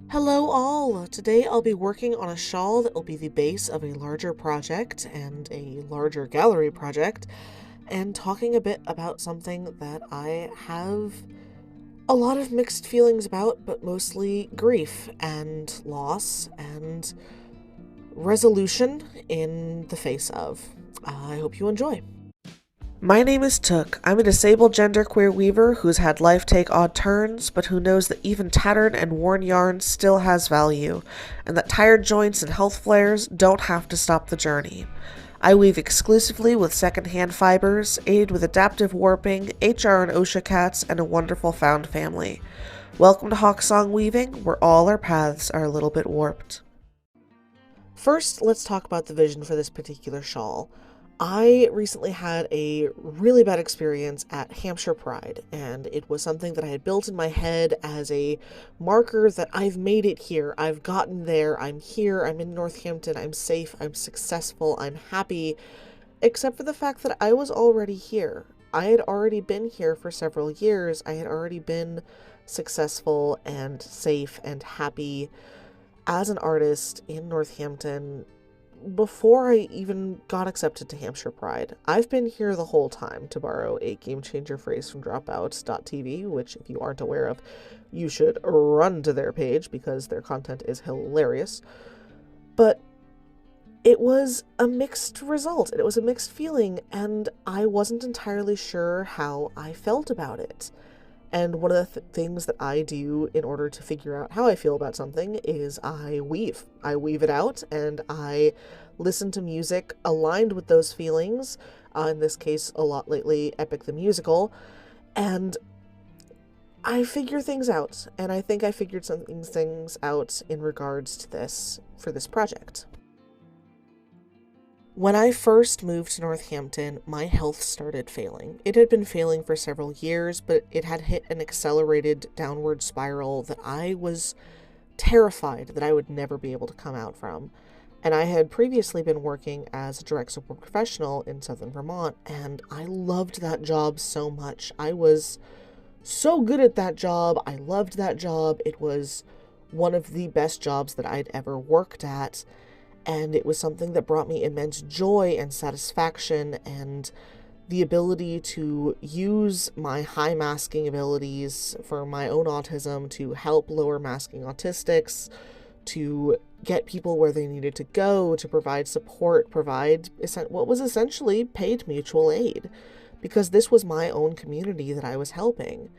Hello all! Today I'll be working on a shawl that will be the base of a larger project and a larger gallery project, and talking a bit about something that I have a lot of mixed feelings about, but mostly grief and loss and resolution in the face of. I hope you enjoy. My name is Took. I'm a disabled genderqueer weaver who's had life take odd turns, but who knows that even tattered and worn yarn still has value, and that tired joints and health flares don't have to stop the journey. I weave exclusively with secondhand fibers, aided with adaptive warping, HR and OSHA cats, and a wonderful found family. Welcome to Hawksong Weaving, where all our paths are a little bit warped. First, let's talk about the vision for this particular shawl. I recently had a really bad experience at Hampshire Pride, and it was something that I had built in my head as a marker that I've made it here, I've gotten there, I'm here, I'm in Northampton, I'm safe, I'm successful, I'm happy, except for the fact that I was already here. I had already been here for several years, I had already been successful and safe and happy as an artist in Northampton before I even got accepted to Hampshire Pride. I've been here the whole time, to borrow a game changer phrase from Dropouts.tv, which, if you aren't aware of, you should run to their page because their content is hilarious. But it was a mixed result, it was a mixed feeling, and I wasn't entirely sure how I felt about it. And one of the things that I do in order to figure out how I feel about something is I weave. I weave it out and I listen to music aligned with those feelings. In this case, a lot lately, Epic the Musical. And I figure things out. And I think I figured some things out in regards to this for this project. When I first moved to Northampton, my health started failing. It had been failing for several years, but it had hit an accelerated downward spiral that I was terrified that I would never be able to come out from. And I had previously been working as a direct support professional in southern Vermont, and I loved that job so much. I was so good at that job. I loved that job. It was one of the best jobs that I'd ever worked at. And it was something that brought me immense joy and satisfaction and the ability to use my high masking abilities for my own autism to help lower masking autistics, to get people where they needed to go, to provide support, provide what was essentially paid mutual aid, because this was my own community that I was helping.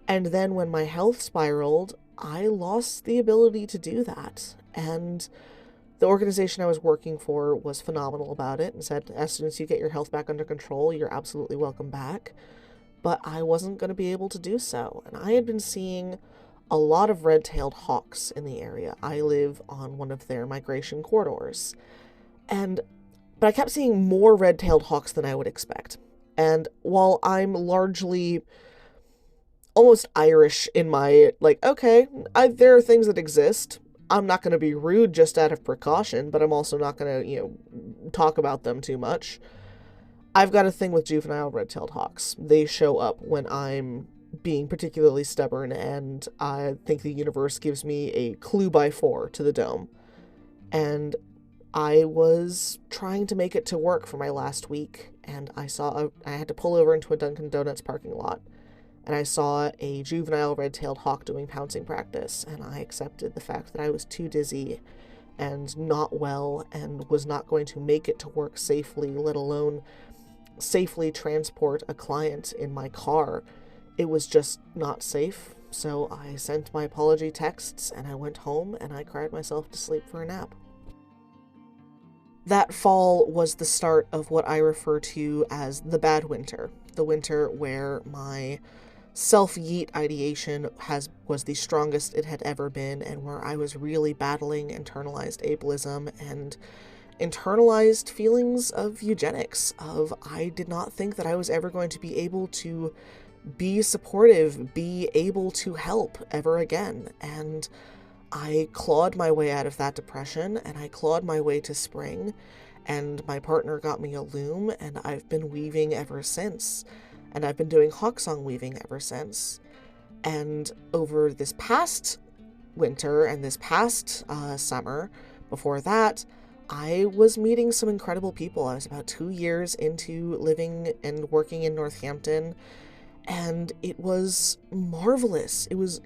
And then when my health spiraled, I lost the ability to do that. And the organization I was working for was phenomenal about it and said, as soon as you get your health back under control, you're absolutely welcome back. But I wasn't going to be able to do so. And I had been seeing a lot of red-tailed hawks in the area. I live on one of their migration corridors. But I kept seeing more red-tailed hawks than I would expect. And while I'm largely almost Irish in my, okay, there are things that exist. I'm not going to be rude just out of precaution, but I'm also not going to, talk about them too much. I've got a thing with juvenile red-tailed hawks. They show up when I'm being particularly stubborn, and I think the universe gives me a clue by 4 to the dome. And I was trying to make it to work for my last week, and I had to pull over into a Dunkin' Donuts parking lot. And I saw a juvenile red-tailed hawk doing pouncing practice, and I accepted the fact that I was too dizzy and not well and was not going to make it to work safely, let alone safely transport a client in my car. It was just not safe, so I sent my apology texts, and I went home, and I cried myself to sleep for a nap. That fall was the start of what I refer to as the bad winter, the winter where my self-yeet ideation was the strongest it had ever been, and where I was really battling internalized ableism and internalized feelings of eugenics, of I did not think that I was ever going to be able to be supportive, be able to help ever again. And I clawed my way out of that depression, and I clawed my way to spring, and my partner got me a loom, and I've been weaving ever since. And I've been doing Hawksong weaving ever since. And over this past winter and this past summer, before that, I was meeting some incredible people. I was about 2 years into living and working in Northampton, and it was marvelous. It was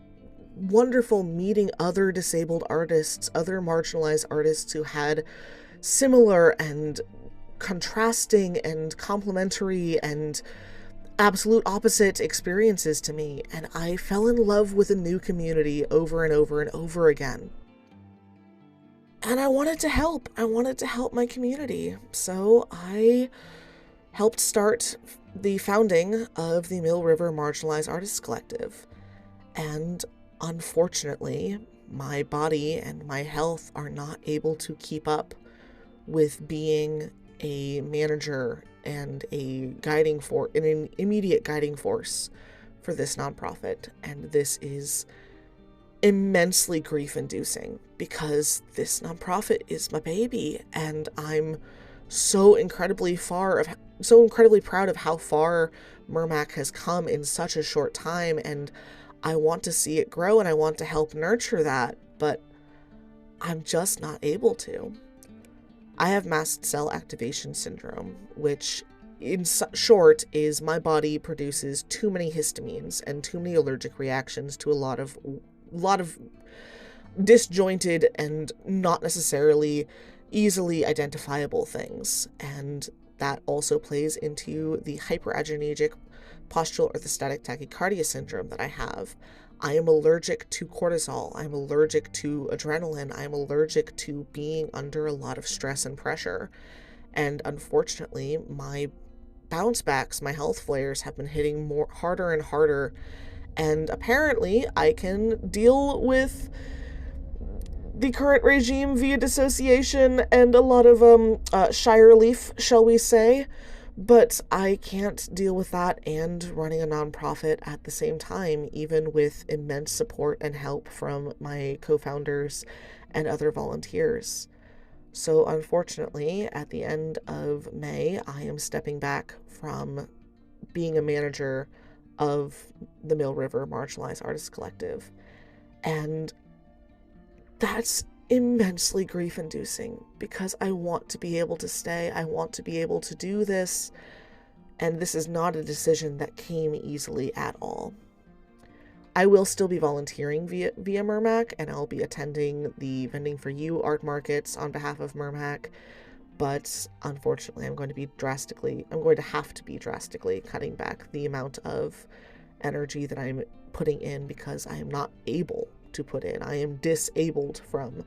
wonderful meeting other disabled artists, other marginalized artists who had similar and contrasting and complementary and absolute opposite experiences to me. And I fell in love with a new community over and over and over again. And I wanted to help. I wanted to help my community. So I helped start the founding of the Mill River Marginalized Artists Collective. And unfortunately, my body and my health are not able to keep up with being a manager and an immediate guiding force for this nonprofit. And this is immensely grief-inducing because this nonprofit is my baby, and I'm so incredibly proud of how far Mermac has come in such a short time, and I want to see it grow and I want to help nurture that, but I'm just not able to. I have mast cell activation syndrome, which in short is my body produces too many histamines and too many allergic reactions to a lot of disjointed and not necessarily easily identifiable things. And that also plays into the hyperagonergic postural orthostatic tachycardia syndrome that I have. I am allergic to cortisol. I'm allergic to adrenaline. I'm allergic to being under a lot of stress and pressure. And unfortunately, my bounce backs, my health flares have been hitting harder and harder. And apparently I can deal with the current regime via dissociation and a lot of shire leaf, shall we say. But I can't deal with that and running a nonprofit at the same time, even with immense support and help from my co-founders and other volunteers. So unfortunately, at the end of May, I am stepping back from being a manager of the Mill River Marginalized Artists Collective. And that's immensely grief-inducing because I want to be able to stay. I want to be able to do this. And this is not a decision that came easily at all. I will still be volunteering via Mermac, and I'll be attending the Vending for You art markets on behalf of Mermac. But unfortunately, I'm going to have to be drastically cutting back the amount of energy that I'm putting in because I am not able to put in. I am disabled from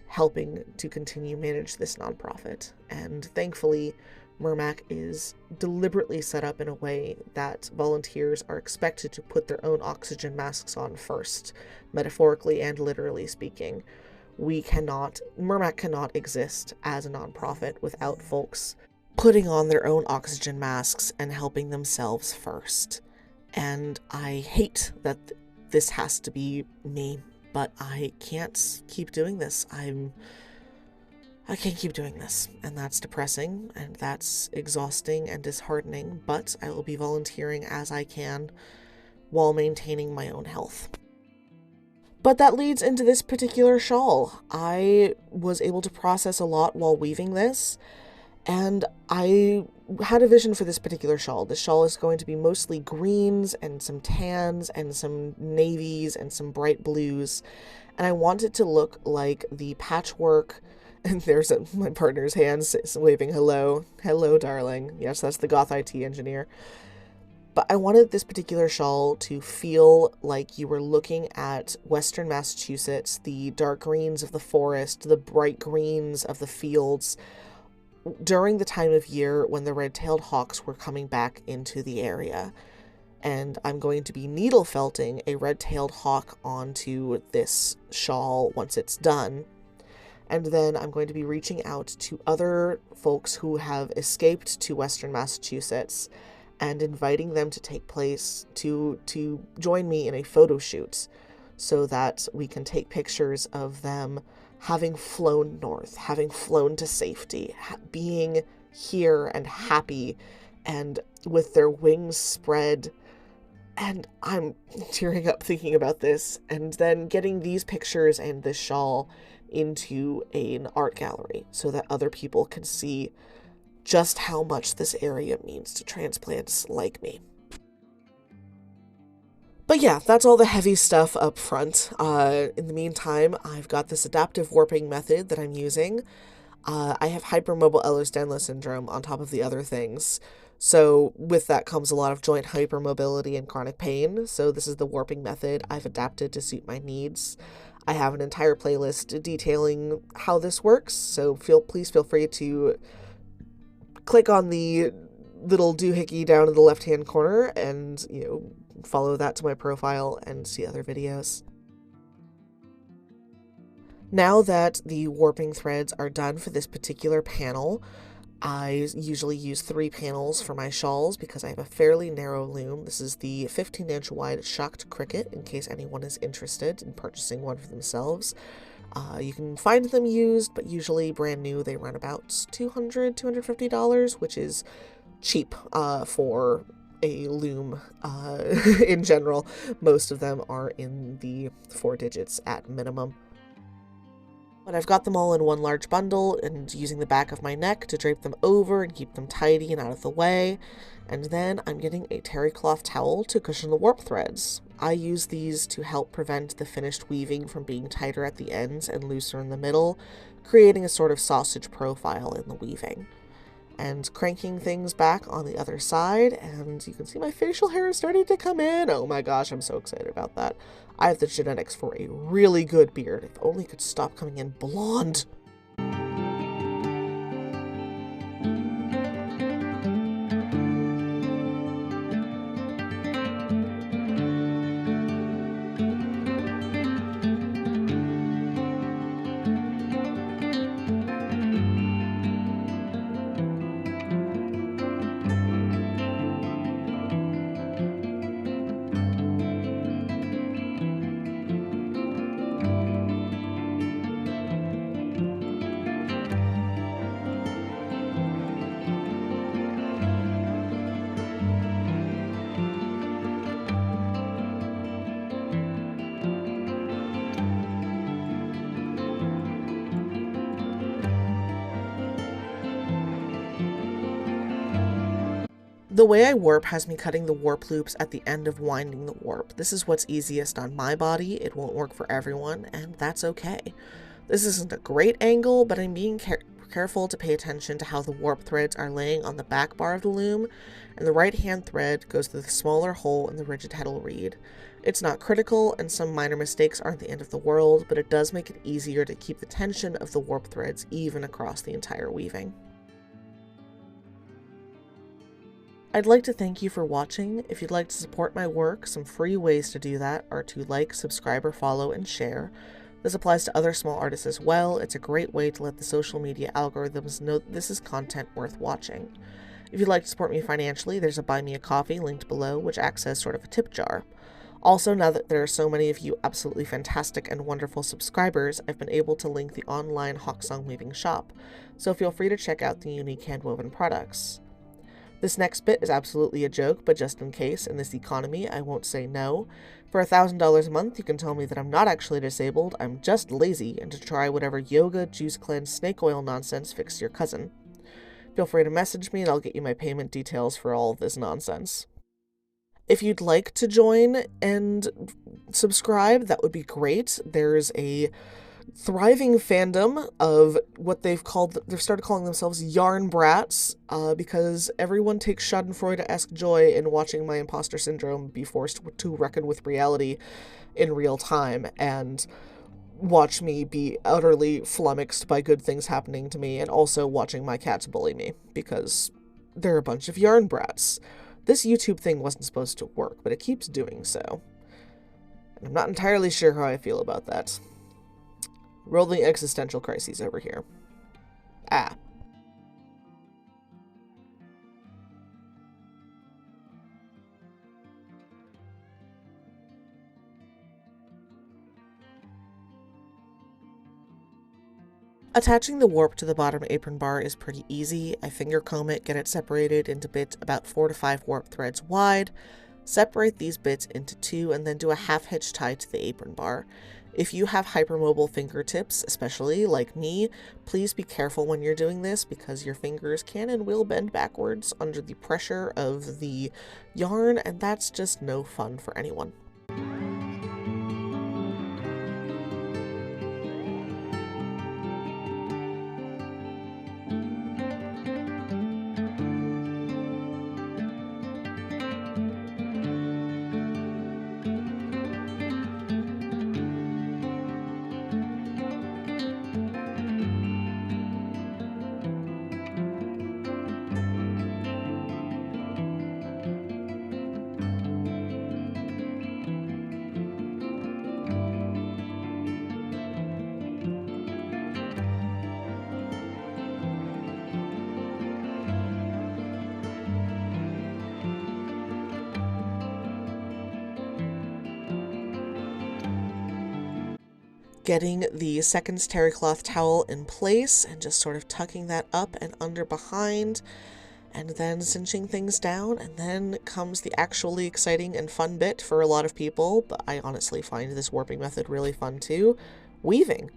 helping to continue manage this nonprofit. And thankfully, Mermac is deliberately set up in a way that volunteers are expected to put their own oxygen masks on first, metaphorically and literally speaking. Mermac cannot exist as a nonprofit without folks putting on their own oxygen masks and helping themselves first. And I hate that this has to be me, but I can't keep doing this. I can't keep doing this, and that's depressing, and that's exhausting and disheartening, but I will be volunteering as I can while maintaining my own health. But that leads into this particular shawl. I was able to process a lot while weaving this, and I had a vision for this particular shawl. The shawl is going to be mostly greens and some tans and some navies and some bright blues, and I want it to look like the patchwork. And there's my partner's hands waving hello. Hello, darling. Yes, that's the goth IT engineer. But I wanted this particular shawl to feel like you were looking at Western Massachusetts, the dark greens of the forest, the bright greens of the fields, during the time of year when the red-tailed hawks were coming back into the area. And I'm going to be needle felting a red-tailed hawk onto this shawl once it's done. And then I'm going to be reaching out to other folks who have escaped to Western Massachusetts and inviting them to join me in a photo shoot so that we can take pictures of them having flown north, having flown to safety, being here and happy and with their wings spread And I'm tearing up thinking about this, and then getting these pictures and this shawl into an art gallery so that other people can see just how much this area means to transplants like me. But yeah, that's all the heavy stuff up front. In the meantime, I've got this adaptive warping method that I'm using. I have hypermobile Ehlers-Danlos syndrome on top of the other things. So with that comes a lot of joint hypermobility and chronic pain. So this is the warping method I've adapted to suit my needs. I have an entire playlist detailing how this works. So please feel free to click on the little doohickey down in the left-hand corner and, follow that to my profile and see other videos. Now that the warping threads are done for this particular panel, I usually use 3 panels for my shawls because I have a fairly narrow loom. This is the 15-inch wide Shocked Cricket, in case anyone is interested in purchasing one for themselves. You can find them used, but usually brand new they run about $200, $250, which is cheap for a loom in general. Most of them are in the 4 digits at minimum. But I've got them all in one large bundle and using the back of my neck to drape them over and keep them tidy and out of the way. And then I'm getting a terry cloth towel to cushion the warp threads. I use these to help prevent the finished weaving from being tighter at the ends and looser in the middle, creating a sort of sausage profile in the weaving. And cranking things back on the other side, and you can see my facial hair is starting to come in. Oh my gosh, I'm so excited about that. I have the genetics for a really good beard. If only it could stop coming in blonde. The way I warp has me cutting the warp loops at the end of winding the warp. This is what's easiest on my body. It won't work for everyone, and that's okay. This isn't a great angle, but I'm being careful to pay attention to how the warp threads are laying on the back bar of the loom, and the right hand thread goes through the smaller hole in the rigid heddle reed. It's not critical, and some minor mistakes aren't the end of the world, but it does make it easier to keep the tension of the warp threads even across the entire weaving. I'd like to thank you for watching. If you'd like to support my work, some free ways to do that are to like, subscribe, or follow, and share. This applies to other small artists as well. It's a great way to let the social media algorithms know that this is content worth watching. If you'd like to support me financially, there's a Buy Me a Coffee linked below, which acts as sort of a tip jar. Also, now that there are so many of you absolutely fantastic and wonderful subscribers, I've been able to link the online Hawksong Weaving shop, so feel free to check out the unique handwoven products. This next bit is absolutely a joke, but just in case, in this economy, I won't say no. For $1,000 a month, you can tell me that I'm not actually disabled, I'm just lazy, and to try whatever yoga, juice cleanse, snake oil nonsense fixed your cousin. Feel free to message me and I'll get you my payment details for all of this nonsense. If you'd like to join and subscribe, that would be great. There's a thriving fandom of what they've started calling themselves yarn brats, because everyone takes schadenfreude-esque joy in watching my imposter syndrome be forced to reckon with reality in real time, and watch me be utterly flummoxed by good things happening to me, and also watching my cats bully me, because they're a bunch of yarn brats. This YouTube thing wasn't supposed to work, but it keeps doing so. And I'm not entirely sure how I feel about that. Rolling existential crises over here. Attaching the warp to the bottom apron bar is pretty easy. I finger comb it, get it separated into bits about 4 to 5 warp threads wide, Separate these bits into two and then do a half hitch tie to the apron bar. If you have hypermobile fingertips, especially like me, please be careful when you're doing this because your fingers can and will bend backwards under the pressure of the yarn, and that's just no fun for anyone. Getting the second terry cloth towel in place and just sort of tucking that up and under behind, and then cinching things down, and then comes the actually exciting and fun bit for a lot of people, but I honestly find this warping method really fun too: weaving.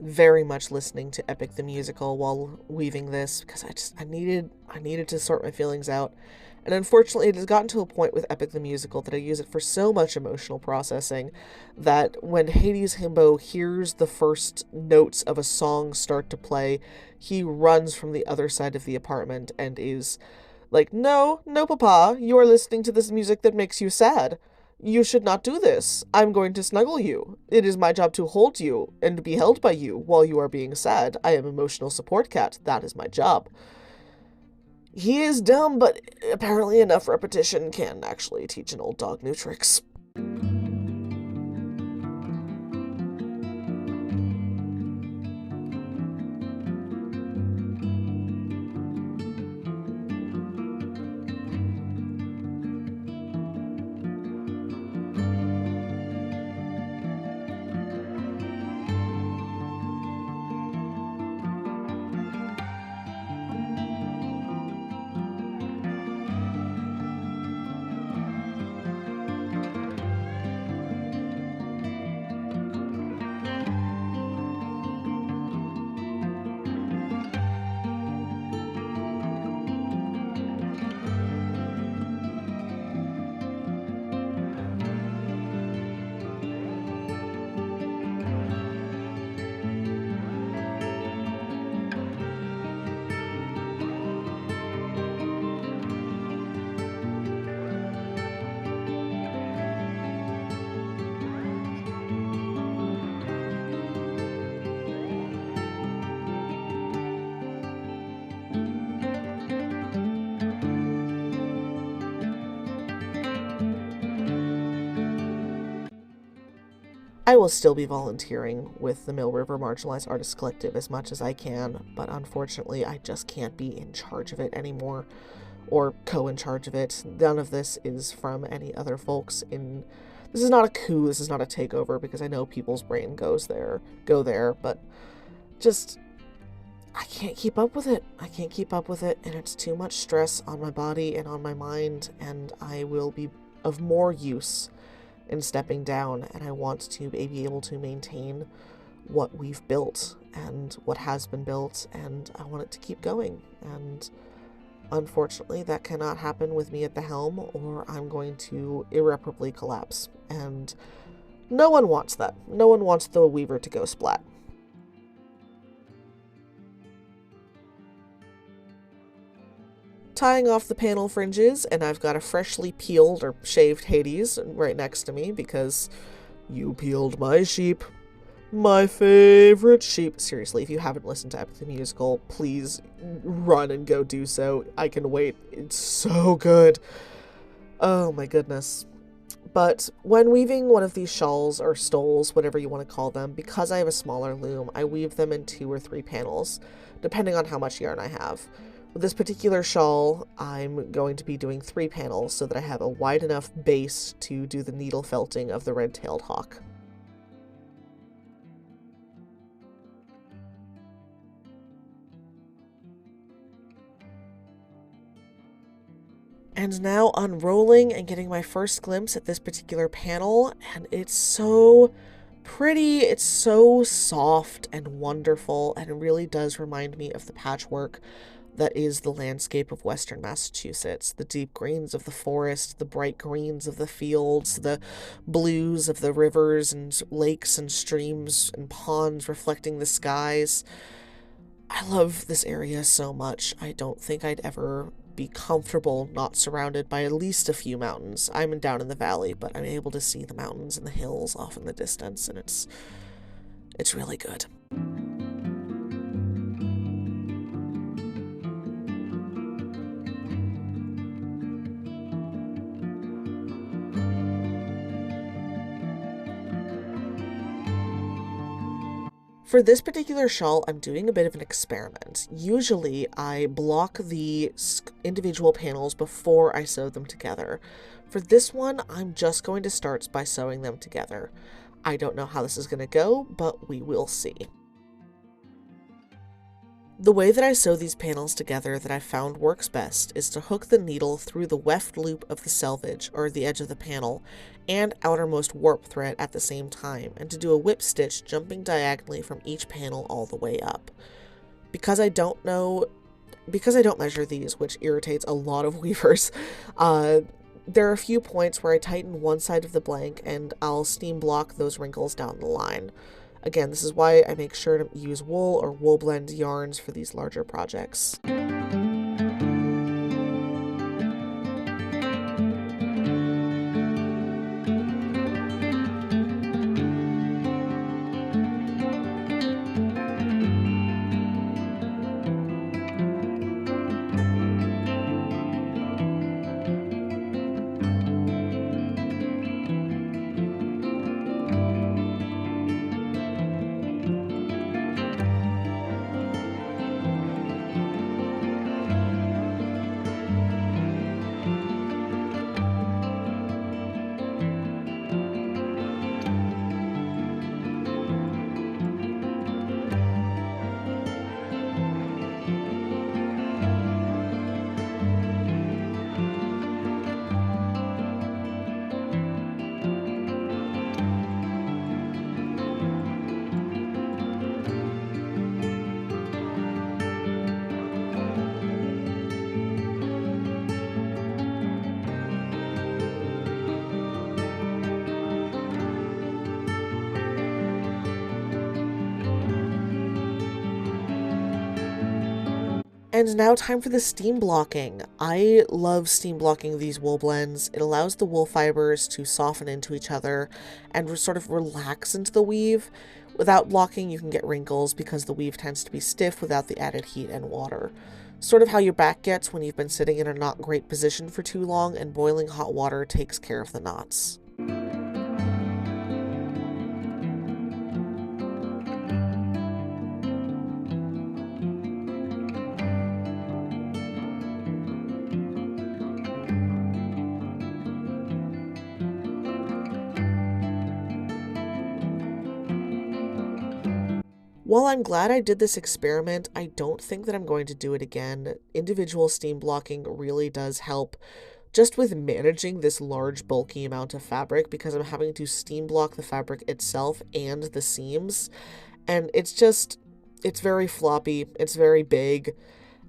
Very much listening to Epic the Musical while weaving this because I needed to sort my feelings out. And unfortunately, it has gotten to a point with Epic the Musical that I use it for so much emotional processing that when Hades Himbo hears the first notes of a song start to play, he runs from the other side of the apartment and is like, "No, no, Papa, you are listening to this music that makes you sad. You should not do this. I'm going to snuggle you. It is my job to hold you and be held by you while you are being sad. I am emotional support cat. That is my job." He is dumb, but apparently enough repetition can actually teach an old dog new tricks. I will still be volunteering with the Mill River Marginalized Artists Collective as much as I can, but unfortunately I just can't be in charge of it anymore, or co-in charge of it. None of this is from any other folks in... This is not a coup, this is not a takeover, because I know people's brain go there, but just... I can't keep up with it. I can't keep up with it, and it's too much stress on my body and on my mind, and I will be of more use in stepping down, and I want to be able to maintain what we've built and what has been built, and I want it to keep going. And unfortunately, that cannot happen with me at the helm, or I'm going to irreparably collapse. And no one wants that. No one wants the Weaver to go splat. tying off the panel fringes, and I've got a freshly peeled or shaved Hades right next to me because you peeled my sheep. My favorite sheep. Seriously, if you haven't listened to Epic the Musical, please run and go do so. I can wait. It's so good. Oh my goodness. But when weaving one of these shawls or stoles, whatever you want to call them, because I have a smaller loom, I weave them in 2 or 3 panels, depending on how much yarn I have. With this particular shawl, I'm going to be doing 3 panels so that I have a wide enough base to do the needle felting of the red-tailed hawk. And now unrolling and getting my first glimpse at this particular panel, and it's so pretty, it's so soft and wonderful, and it really does remind me of the patchwork that is the landscape of Western Massachusetts. The deep greens of the forest, the bright greens of the fields, the blues of the rivers and lakes and streams and ponds reflecting the skies. I love this area so much. I don't think I'd ever be comfortable not surrounded by at least a few mountains. I'm down in the valley, but I'm able to see the mountains and the hills off in the distance, and it's really good. For this particular shawl, I'm doing a bit of an experiment. Usually, I block the individual panels before I sew them together. For this one, I'm just going to start by sewing them together. I don't know how this is going to go, but we will see. The way that I sew these panels together that I found works best is to hook the needle through the weft loop of the selvage, or the edge of the panel, and outermost warp thread at the same time, and to do a whip stitch jumping diagonally from each panel all the way up. Because I don't measure these, which irritates a lot of weavers, there are a few points where I tighten one side of the blank and I'll steam block those wrinkles down the line. Again, this is why I make sure to use wool or wool blend yarns for these larger projects. And now time for the steam blocking. I love steam blocking these wool blends. It allows the wool fibers to soften into each other and sort of relax into the weave. Without blocking, you can get wrinkles because the weave tends to be stiff without the added heat and water. Sort of how your back gets when you've been sitting in a not great position for too long and boiling hot water takes care of the knots. While I'm glad I did this experiment, I don't think that I'm going to do it again. Individual steam blocking really does help just with managing this large bulky amount of fabric because I'm having to steam block the fabric itself and the seams. And it's very floppy, it's very big,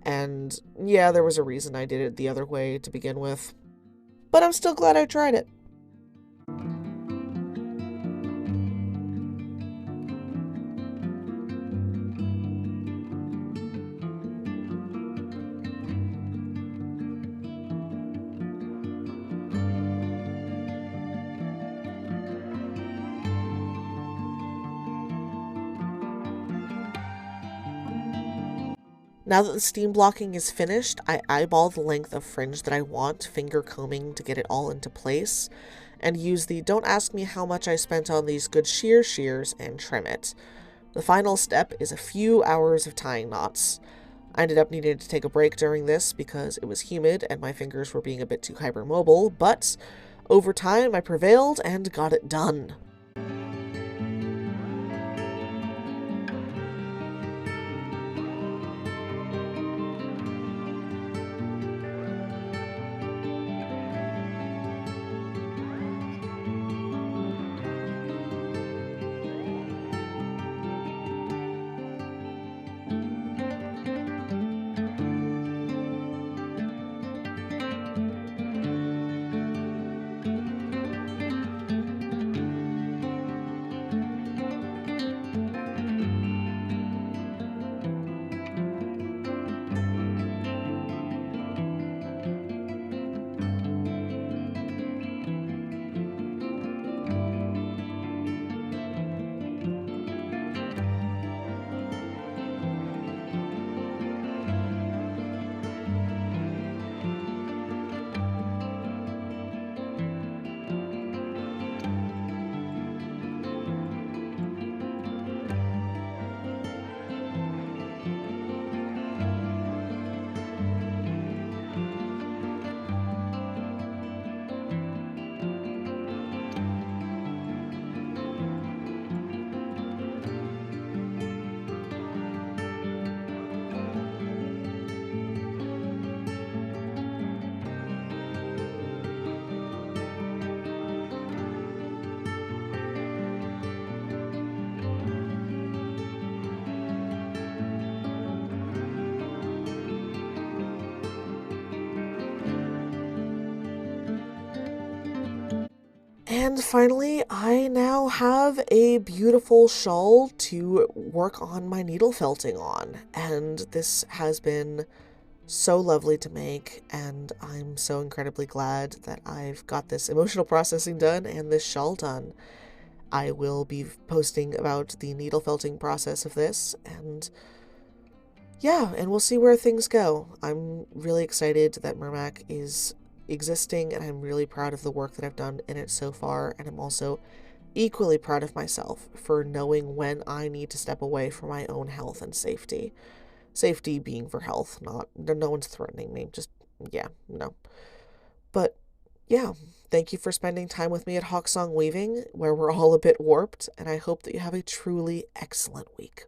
and yeah, there was a reason I did it the other way to begin with. But I'm still glad I tried it. Now that the steam blocking is finished, I eyeball the length of fringe that I want, finger combing to get it all into place, and use the "don't ask me how much I spent on these good shears and trim it." The final step is a few hours of tying knots. I ended up needing to take a break during this because it was humid and my fingers were being a bit too hypermobile, but over time I prevailed and got it done. And finally, I now have a beautiful shawl to work on my needle felting on. And this has been so lovely to make, and I'm so incredibly glad that I've got this emotional processing done and this shawl done. I will be posting about the needle felting process of this, and yeah, and we'll see where things go. I'm really excited that Mermac is existing, and I'm really proud of the work that I've done in it so far, and I'm also equally proud of myself for knowing when I need to step away for my own health and safety. Safety being for health, not, no one's threatening me. Just, yeah, no. But, yeah, thank you for spending time with me at Hawksong Weaving, where we're all a bit warped, and I hope that you have a truly excellent week.